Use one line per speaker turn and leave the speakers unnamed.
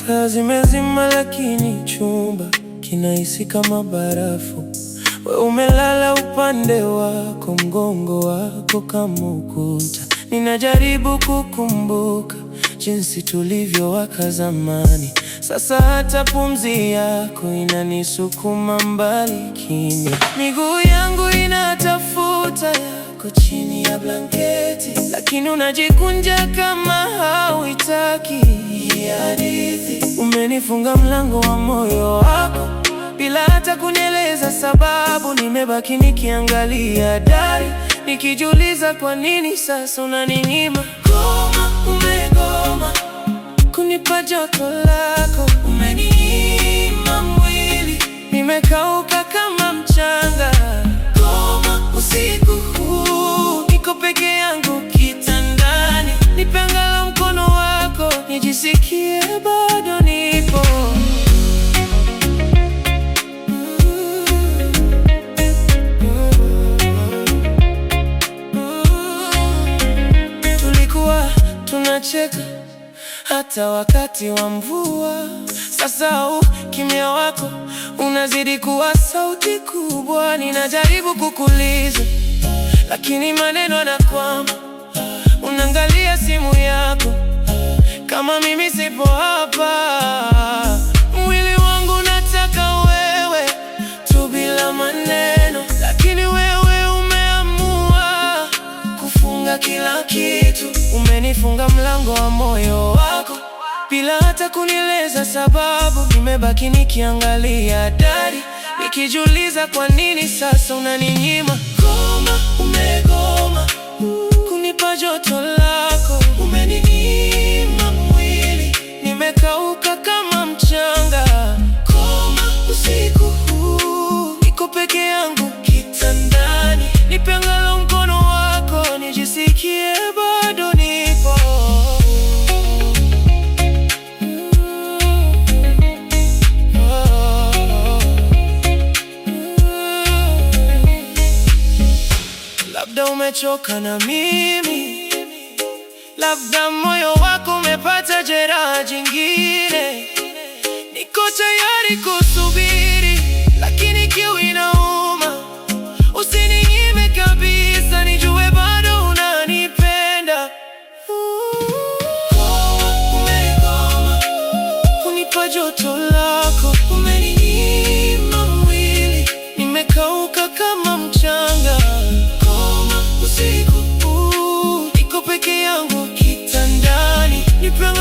Taa zimezima lakini chumba kinahisi kama barafu. We umelala upande wako, mgongo wako kama ukuta. Ninajaribu kukumbuka jinsi tulivyowaka zamani. Sasa hata pumzi yako inanisukuma mbali kimya. Miguu yangu inatafuta yako chini ya blanketi, lakini unajikunja kama hauitaki hii hadithi. Umenifunga mlango wa moyo wako bila hata kunieleza sababu. Nimebaki nikiangalia dari, nikijiuliza kwa nini sasa unaninyima. Goma, umegoma kunipa joto lako, umeninyima mwili, nimekauka kama mchanga. Goma, usiku huu niko peke yangu kitandani, nipe angalau mkono wako nijisikie bado nipo. Tulikuwa tunacheka hata wakati wa mvua. Sasa kimya wako unazidi kuwa sauti kubwa. Ninajaribu kukuuliza lakini maneno yanakwama. Unaangalia simu yako kama mimi sipo hapa. Mwili wangu unataka wewe tu bila maneno, lakini wewe umeamua kufunga kila kitu. Umenifunga mlango wa moyo wako bila hata kunieleza sababu. Nimebaki nikiangalia dari, nikijiuliza kwa nini sasa unaninyima. Goma, umegoma kunipa joto lako, umeninyima mwili, nimekauka kama mchanga. Goma, usiku huu niko peke yangu kitandani, nipe angalau mkono wako nijisikie bado nipo. Labda umechoka na mimi, labda moyo wako umepata jeraha jingine. Niko tayari kusubiri, lakini kiu inauma. Usininyime kabisa, nijue bado unanipenda. Umegoma kunipa joto lako, umeninyima mwili, nimekauka kama mchanga. Usiku huu niko peke yangu kitandani, nipe